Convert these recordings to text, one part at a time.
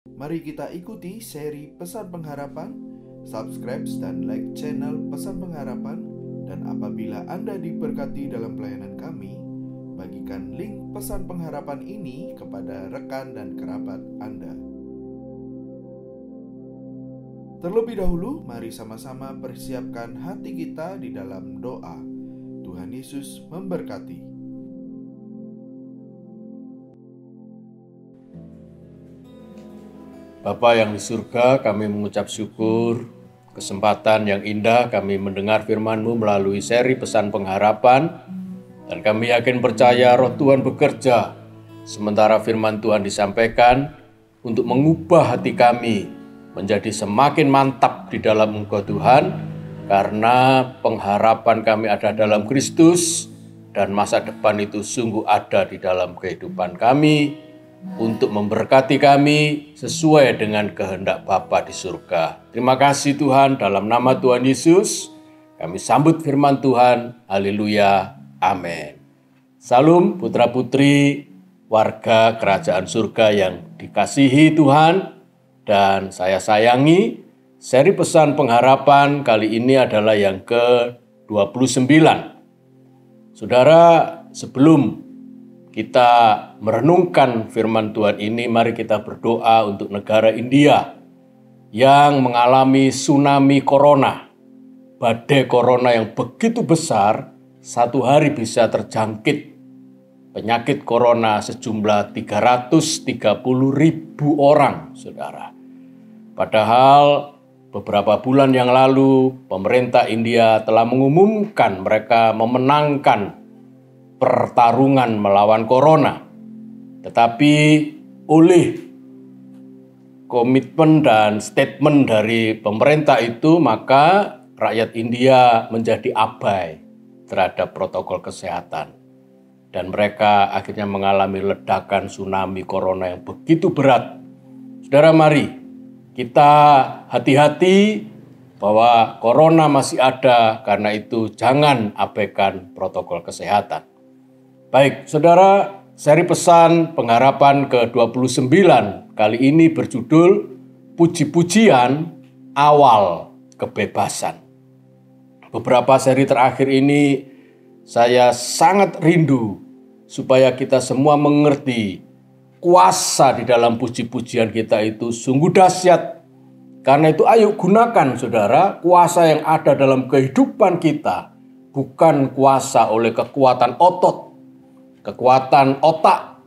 Mari kita ikuti seri Pesan Pengharapan. Subscribe dan like channel Pesan Pengharapan. Dan apabila Anda diberkati dalam pelayanan kami, bagikan link Pesan Pengharapan ini kepada rekan dan kerabat Anda. Terlebih dahulu, mari sama-sama persiapkan hati kita di dalam doa. Tuhan Yesus memberkati. Bapa yang di surga, kami mengucap syukur kesempatan yang indah kami mendengar firman-Mu melalui seri Pesan Pengharapan, dan kami yakin percaya Roh Tuhan bekerja sementara firman Tuhan disampaikan untuk mengubah hati kami menjadi semakin mantap di dalam Engkau Tuhan, karena pengharapan kami ada dalam Kristus dan masa depan itu sungguh ada di dalam kehidupan kami untuk memberkati kami sesuai dengan kehendak Bapa di surga. Terima kasih Tuhan, dalam nama Tuhan Yesus kami sambut firman Tuhan. Haleluya, amin. Salam putra-putri warga kerajaan surga yang dikasihi Tuhan dan saya sayangi. Seri Pesan Pengharapan kali ini adalah yang ke-29. Saudara, sebelum kita merenungkan firman Tuhan ini, mari kita berdoa untuk negara India yang mengalami tsunami corona. Badai corona yang begitu besar, satu hari bisa terjangkit penyakit corona sejumlah 330.000 orang, saudara. Padahal beberapa bulan yang lalu, pemerintah India telah mengumumkan mereka memenangkan pertarungan melawan corona. Tetapi oleh komitmen dan statement dari pemerintah itu, maka rakyat India menjadi abai terhadap protokol kesehatan. Dan mereka akhirnya mengalami ledakan tsunami corona yang begitu berat. Saudara, mari kita hati-hati bahwa corona masih ada, karena itu jangan abaikan protokol kesehatan. Baik, saudara, seri Pesan Pengharapan ke-29 kali ini berjudul Puji-pujian Awal Kebebasan. Beberapa seri terakhir ini saya sangat rindu supaya kita semua mengerti kuasa di dalam puji-pujian kita itu sungguh dahsyat. Karena itu ayo gunakan, saudara, kuasa yang ada dalam kehidupan kita, bukan kuasa oleh kekuatan otot, kekuatan otak,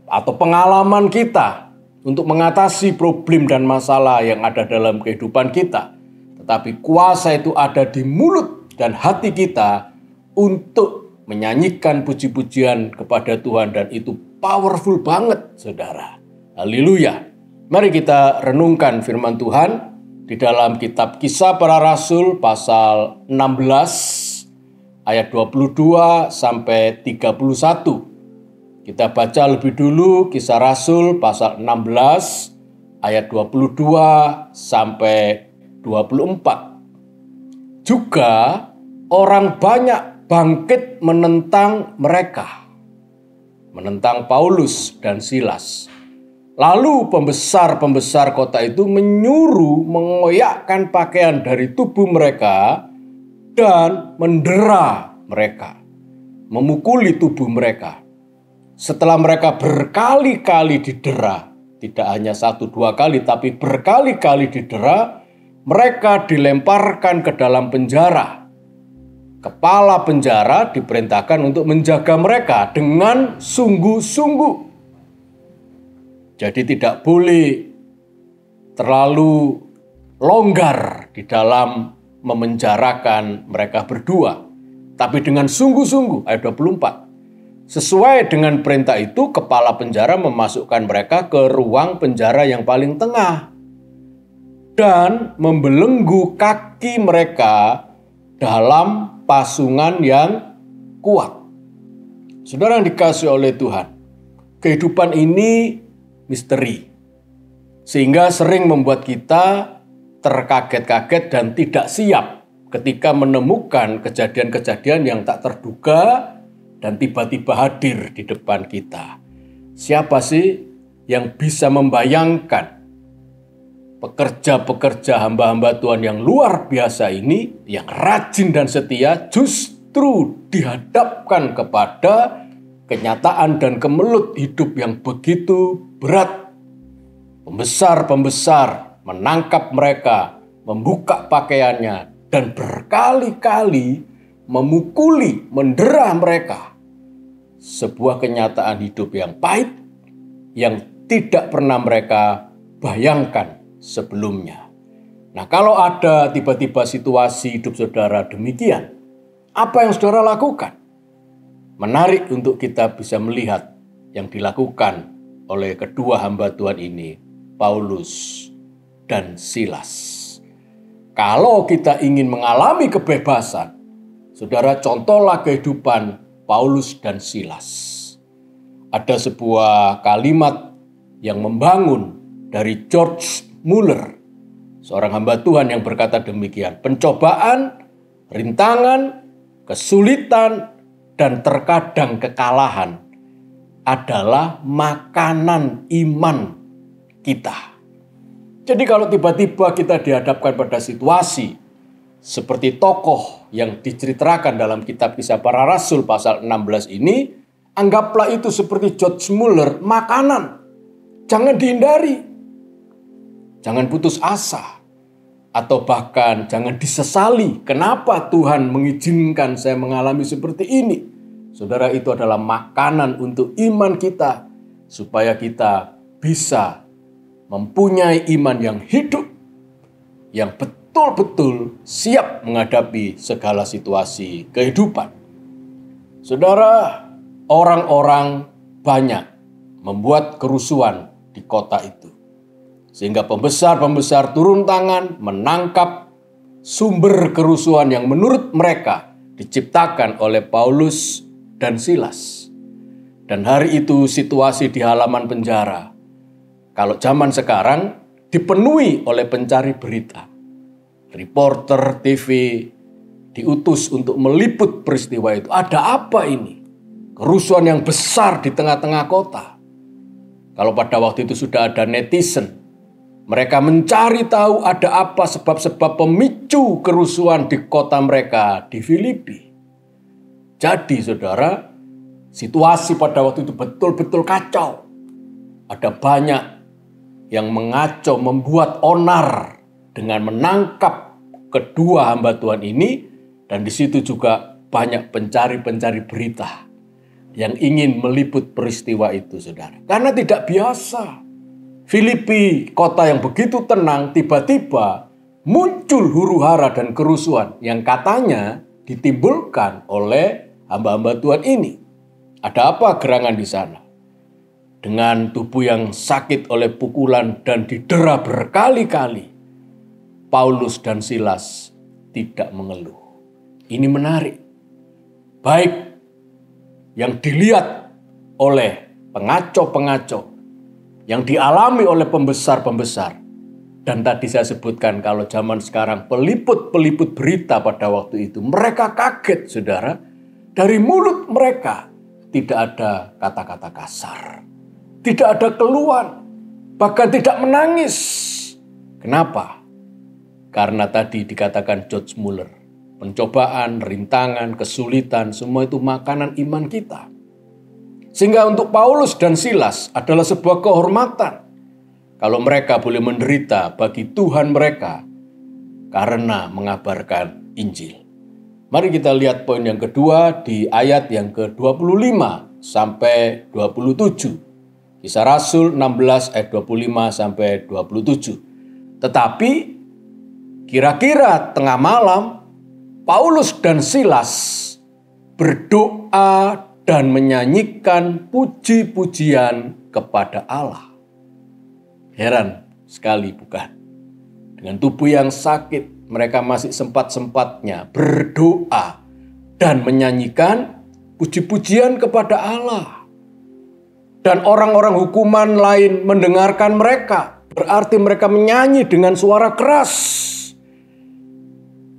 atau pengalaman kita untuk mengatasi problem dan masalah yang ada dalam kehidupan kita. Tetapi kuasa itu ada di mulut dan hati kita untuk menyanyikan puji-pujian kepada Tuhan, dan itu powerful banget, saudara. Haleluya. Mari kita renungkan firman Tuhan di dalam kitab Kisah Para Rasul pasal 16 ayat 22 sampai 31. Kita baca lebih dulu Kisah Rasul pasal 16 ayat 22 sampai 24. Juga orang banyak bangkit menentang mereka, menentang Paulus dan Silas. Lalu pembesar-pembesar kota itu menyuruh mengoyakkan pakaian dari tubuh mereka dan mendera mereka, memukuli tubuh mereka. Setelah mereka berkali-kali didera, tidak hanya 1-2 kali, tapi berkali-kali didera, mereka dilemparkan ke dalam penjara. Kepala penjara diperintahkan untuk menjaga mereka dengan sungguh-sungguh. Jadi tidak boleh terlalu longgar di dalam memenjarakan mereka berdua, tapi dengan sungguh-sungguh. Ayat 24. Sesuai dengan perintah itu, kepala penjara memasukkan mereka ke ruang penjara yang paling tengah dan membelenggu kaki mereka dalam pasungan yang kuat. Saudara yang dikasihi oleh Tuhan, kehidupan ini misteri, sehingga sering membuat kita terkaget-kaget dan tidak siap ketika menemukan kejadian-kejadian yang tak terduga dan tiba-tiba hadir di depan kita. Siapa sih yang bisa membayangkan pekerja-pekerja hamba-hamba Tuhan yang luar biasa ini, yang rajin dan setia, justru dihadapkan kepada kenyataan dan kemelut hidup yang begitu berat. Pembesar-pembesar menangkap mereka, membuka pakaiannya, dan berkali-kali memukuli, mendera mereka. Sebuah kenyataan hidup yang pahit, yang tidak pernah mereka bayangkan sebelumnya. Nah, kalau ada tiba-tiba situasi hidup saudara demikian, apa yang saudara lakukan? Menarik untuk kita bisa melihat yang dilakukan oleh kedua hamba Tuhan ini, Paulus dan Silas. Kalau kita ingin mengalami kebebasan, saudara, contohlah kehidupan Paulus dan Silas. Ada sebuah kalimat yang membangun dari George Muller, seorang hamba Tuhan yang berkata demikian: pencobaan, rintangan, kesulitan, dan terkadang kekalahan adalah makanan iman kita. Jadi kalau tiba-tiba kita dihadapkan pada situasi seperti tokoh yang diceritakan dalam kitab Kisah Para Rasul pasal 16 ini, anggaplah itu seperti George Muller, makanan. Jangan dihindari. Jangan putus asa. Atau bahkan jangan disesali. Kenapa Tuhan mengizinkan saya mengalami seperti ini? Saudara, itu adalah makanan untuk iman kita. Supaya kita bisa mempunyai iman yang hidup. Yang betul-betul siap menghadapi segala situasi kehidupan. Saudara, orang-orang banyak membuat kerusuhan di kota itu. Sehingga pembesar-pembesar turun tangan menangkap sumber kerusuhan yang menurut mereka diciptakan oleh Paulus dan Silas. Dan hari itu situasi di halaman penjara, kalau zaman sekarang, dipenuhi oleh pencari berita. Reporter TV diutus untuk meliput peristiwa itu. Ada apa ini? Kerusuhan yang besar di tengah-tengah kota. Kalau pada waktu itu sudah ada netizen, mereka mencari tahu ada apa sebab-sebab pemicu kerusuhan di kota mereka di Filipi. Jadi saudara, situasi pada waktu itu betul-betul kacau. Ada banyak yang mengacau, membuat onar dengan menangkap kedua hamba Tuhan ini. Dan di situ juga banyak pencari-pencari berita yang ingin meliput peristiwa itu, saudara. Karena tidak biasa. Filipi, kota yang begitu tenang, tiba-tiba muncul huru-hara dan kerusuhan yang katanya ditimbulkan oleh hamba-hamba Tuhan ini. Ada apa gerangan di sana? Dengan tubuh yang sakit oleh pukulan dan didera berkali-kali, Paulus dan Silas tidak mengeluh. Ini menarik. Baik yang dilihat oleh pengacau-pengacau, yang dialami oleh pembesar-pembesar. Dan tadi saya sebutkan kalau zaman sekarang peliput-peliput berita pada waktu itu, mereka kaget, saudara. Dari mulut mereka tidak ada kata-kata kasar. Tidak ada keluhan. Bahkan tidak menangis. Kenapa? Karena tadi dikatakan George Muller, pencobaan, rintangan, kesulitan, semua itu makanan iman kita. Sehingga untuk Paulus dan Silas adalah sebuah kehormatan kalau mereka boleh menderita bagi Tuhan mereka karena mengabarkan Injil. Mari kita lihat poin yang kedua di ayat yang ke-25 sampai 27. Kisah Rasul 16 ayat 25 sampai 27. Tetapi kira-kira tengah malam Paulus dan Silas berdoa dan menyanyikan puji-pujian kepada Allah. Heran sekali bukan? Dengan tubuh yang sakit, mereka masih sempat-sempatnya berdoa dan menyanyikan puji-pujian kepada Allah. Dan orang-orang hukuman lain mendengarkan mereka. Berarti mereka menyanyi dengan suara keras.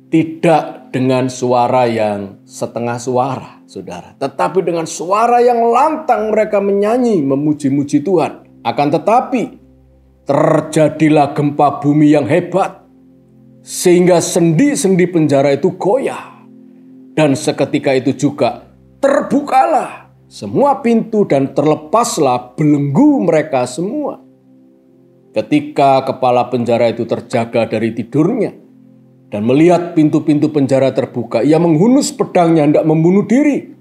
Tidak dengan suara yang setengah suara, saudara. Tetapi dengan suara yang lantang mereka menyanyi, memuji-muji Tuhan. Akan tetapi, terjadilah gempa bumi yang hebat, sehingga sendi-sendi penjara itu goyah. Dan seketika itu juga terbukalah semua pintu dan terlepaslah belenggu mereka semua. Ketika kepala penjara itu terjaga dari tidurnya dan melihat pintu-pintu penjara terbuka, ia menghunus pedangnya hendak membunuh diri.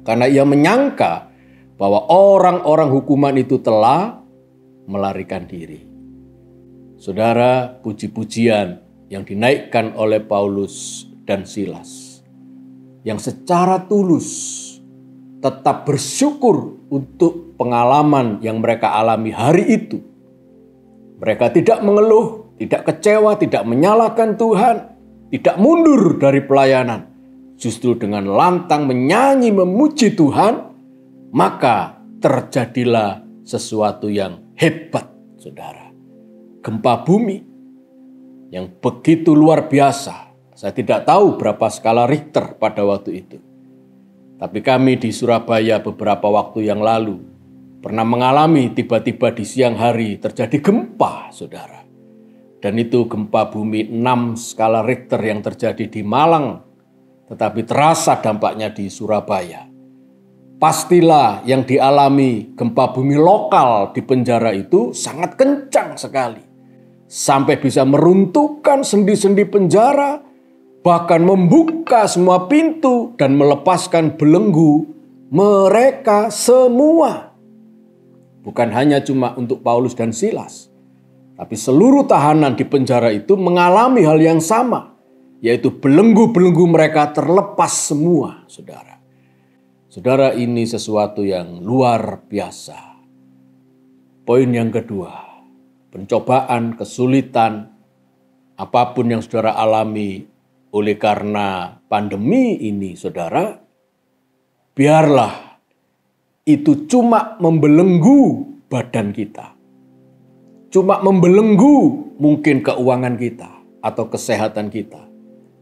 Karena ia menyangka bahwa orang-orang hukuman itu telah melarikan diri. Saudara, puji-pujian yang dinaikkan oleh Paulus dan Silas, yang secara tulus tetap bersyukur untuk pengalaman yang mereka alami hari itu. Mereka tidak mengeluh, tidak kecewa, tidak menyalahkan Tuhan, tidak mundur dari pelayanan. Justru dengan lantang menyanyi memuji Tuhan, maka terjadilah sesuatu yang hebat, saudara. Gempa bumi yang begitu luar biasa. Saya tidak tahu berapa skala Richter pada waktu itu. Tapi kami di Surabaya beberapa waktu yang lalu pernah mengalami tiba-tiba di siang hari terjadi gempa, saudara. Dan itu gempa bumi 6 skala Richter yang terjadi di Malang, tetapi terasa dampaknya di Surabaya. Pastilah yang dialami gempa bumi lokal di penjara itu sangat kencang sekali. Sampai bisa meruntuhkan sendi-sendi penjara, bahkan membuka semua pintu dan melepaskan belenggu mereka semua. Bukan hanya cuma untuk Paulus dan Silas, tapi seluruh tahanan di penjara itu mengalami hal yang sama, yaitu belenggu-belenggu mereka terlepas semua, saudara. Saudara, ini sesuatu yang luar biasa. Poin yang kedua, pencobaan, kesulitan, apapun yang saudara alami oleh karena pandemi ini, saudara, biarlah itu cuma membelenggu badan kita. Cuma membelenggu mungkin keuangan kita atau kesehatan kita.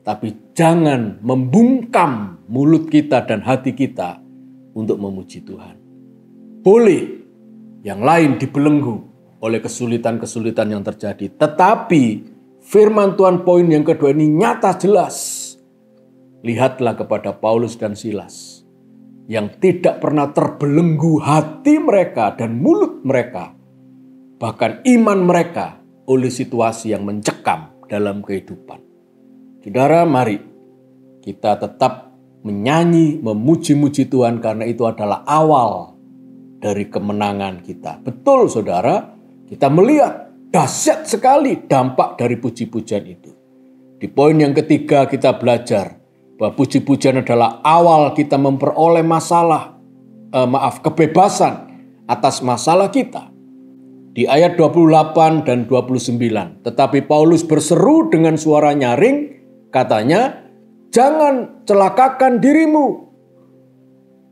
Tapi jangan membungkam mulut kita dan hati kita untuk memuji Tuhan. Boleh yang lain dibelenggu oleh kesulitan-kesulitan yang terjadi. Tetapi firman Tuhan poin yang kedua ini nyata jelas. Lihatlah kepada Paulus dan Silas yang tidak pernah terbelenggu hati mereka dan mulut mereka. Bahkan iman mereka oleh situasi yang mencekam dalam kehidupan. Saudara, mari kita tetap menyanyi, memuji-muji Tuhan karena itu adalah awal dari kemenangan kita. Betul, saudara, kita melihat dahsyat sekali dampak dari puji-pujian itu. Di poin yang ketiga kita belajar bahwa puji-pujian adalah awal kita memperoleh kebebasan atas masalah kita. Di ayat 28 dan 29, tetapi Paulus berseru dengan suara nyaring, katanya, jangan celakakan dirimu,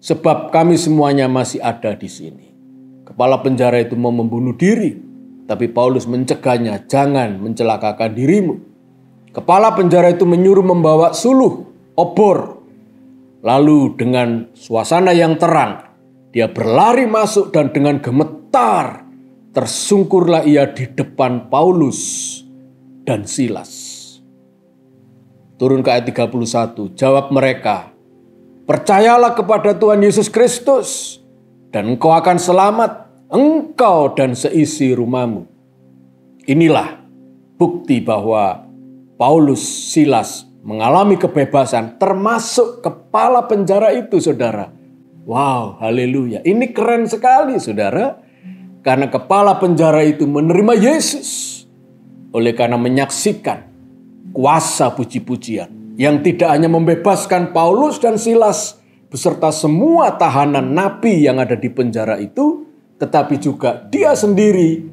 sebab kami semuanya masih ada di sini. Kepala penjara itu mau membunuh diri, tapi Paulus mencegahnya, jangan mencelakakan dirimu. Kepala penjara itu menyuruh membawa suluh, obor. Lalu dengan suasana yang terang, dia berlari masuk dan dengan gemetar tersungkurlah ia di depan Paulus dan Silas. Turun ke ayat 31, jawab mereka, percayalah kepada Tuhan Yesus Kristus dan engkau akan selamat, engkau dan seisi rumahmu. Inilah bukti bahwa Paulus, Silas mengalami kebebasan termasuk kepala penjara itu, saudara. Wow, haleluya. Ini keren sekali, saudara. Karena kepala penjara itu menerima Yesus oleh karena menyaksikan kuasa puji-pujian yang tidak hanya membebaskan Paulus dan Silas beserta semua tahanan napi yang ada di penjara itu, tetapi juga dia sendiri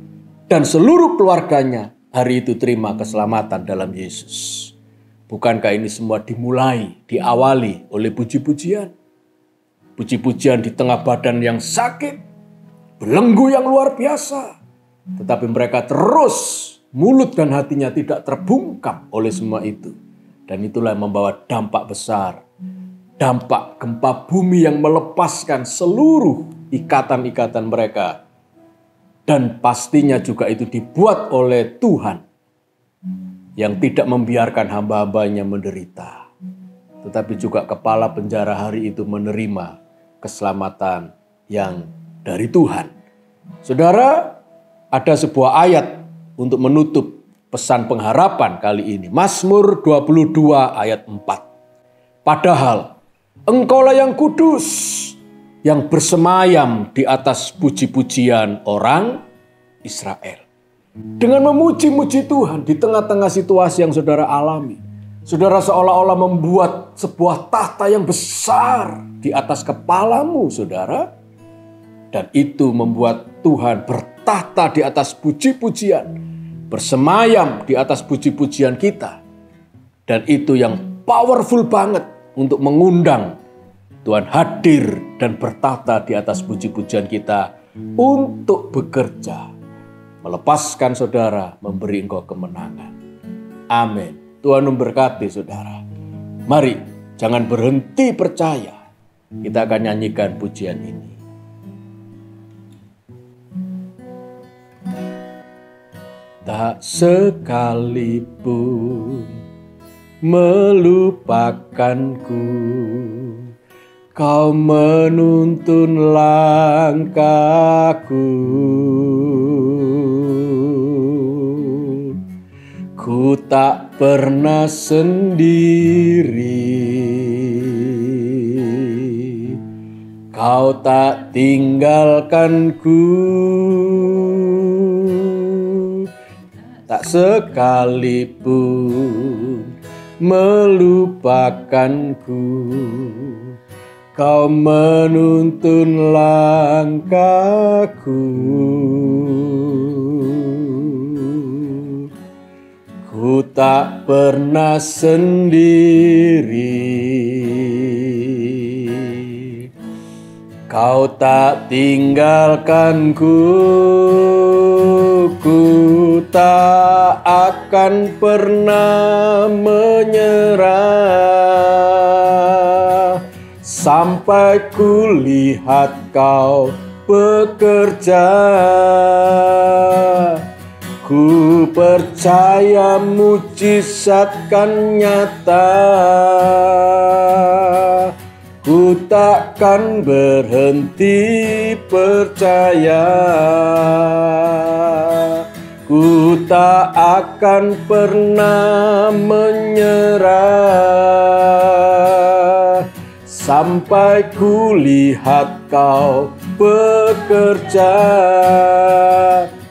dan seluruh keluarganya hari itu terima keselamatan dalam Yesus. Bukankah ini semua diawali oleh puji-pujian? Puji-pujian di tengah badan yang sakit, belenggu yang luar biasa, tetapi mereka terus mulut dan hatinya tidak terbungkam oleh semua itu. Dan itulah yang membawa dampak besar. Dampak gempa bumi yang melepaskan seluruh ikatan-ikatan mereka Dan pastinya juga itu dibuat oleh Tuhan yang tidak membiarkan hamba-hambanya menderita. Tetapi juga kepala penjara hari itu menerima keselamatan yang dari Tuhan. Saudara, ada sebuah ayat untuk menutup pesan pengharapan kali ini. Mazmur 22 ayat 4. Padahal Engkaulah yang kudus, yang bersemayam di atas puji-pujian orang Israel. Dengan memuji-muji Tuhan di tengah-tengah situasi yang saudara alami, saudara seolah-olah membuat sebuah tahta yang besar di atas kepalamu, saudara. Dan itu membuat Tuhan bertahta di atas puji-pujian, bersemayam di atas puji-pujian kita. Dan itu yang powerful banget untuk mengundang Tuhan hadir dan bertahta di atas puji-pujian kita untuk bekerja, melepaskan saudara, memberi engkau kemenangan. Amin. Tuhan memberkati saudara. Mari, jangan berhenti percaya. Kita akan nyanyikan pujian ini. Tak sekalipun melupakanku, Kau menuntun langkahku. Ku tak pernah sendiri, Kau tak tinggalkanku. Tak sekalipun melupakanku, Kau menuntun langkahku. Ku tak pernah sendiri, Kau tak tinggalkanku. Ku tak akan pernah menyerah sampai ku lihat Kau bekerja. Ku percaya mujizat kan nyata. Ku takkan berhenti percaya. Ku tak akan pernah menyerah sampai ku lihat Kau bekerja.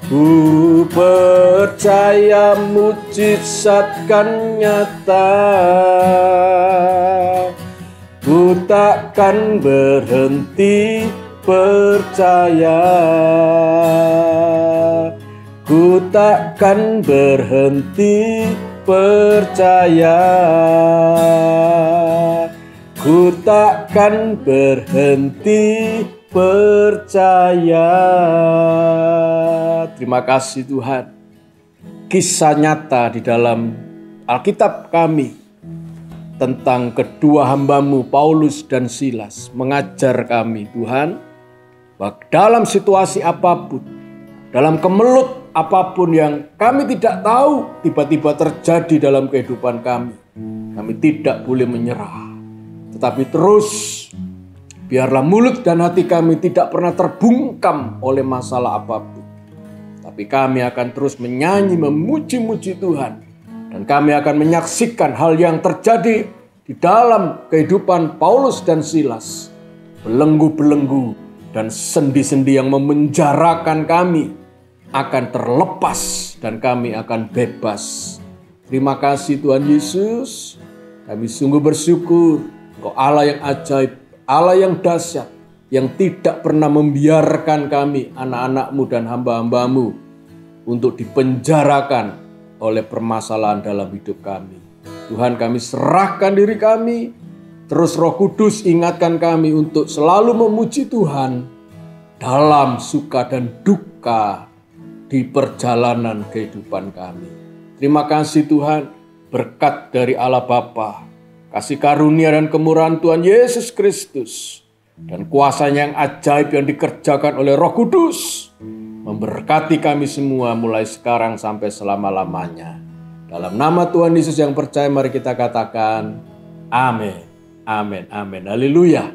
Ku percaya mujizat kan nyata. Ku takkan berhenti percaya. Ku takkan berhenti percaya. Ku takkan berhenti percaya. Terima kasih Tuhan. Kisah nyata di dalam Alkitab kami tentang kedua hamba-Mu Paulus dan Silas mengajar kami Tuhan, bahwa dalam situasi apapun, dalam kemelut apapun yang kami tidak tahu tiba-tiba terjadi dalam kehidupan kami tidak boleh menyerah. Tetapi terus biarlah mulut dan hati kami tidak pernah terbungkam oleh masalah apapun. Tapi kami akan terus menyanyi, memuji-muji Tuhan. Dan kami akan menyaksikan hal yang terjadi di dalam kehidupan Paulus dan Silas. Belenggu-belenggu dan sendi-sendi yang memenjarakan kami akan terlepas dan kami akan bebas. Terima kasih Tuhan Yesus. Kami sungguh bersyukur Engkau Allah yang ajaib, Allah yang dahsyat, yang tidak pernah membiarkan kami, anak-anak-Mu dan hamba-hamba-Mu, untuk dipenjarakan oleh permasalahan dalam hidup kami. Tuhan, kami serahkan diri kami. Terus Roh Kudus ingatkan kami untuk selalu memuji Tuhan dalam suka dan duka di perjalanan kehidupan kami. Terima kasih Tuhan, berkat dari Allah Bapa, kasih karunia dan kemurahan Tuhan Yesus Kristus, dan kuasanya yang ajaib yang dikerjakan oleh Roh Kudus, memberkati kami semua mulai sekarang sampai selama-lamanya. Dalam nama Tuhan Yesus yang percaya, mari kita katakan amin, amin, amin, haleluya.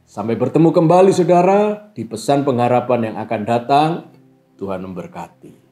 Sampai bertemu kembali saudara di pesan pengharapan yang akan datang. Tuhan memberkati.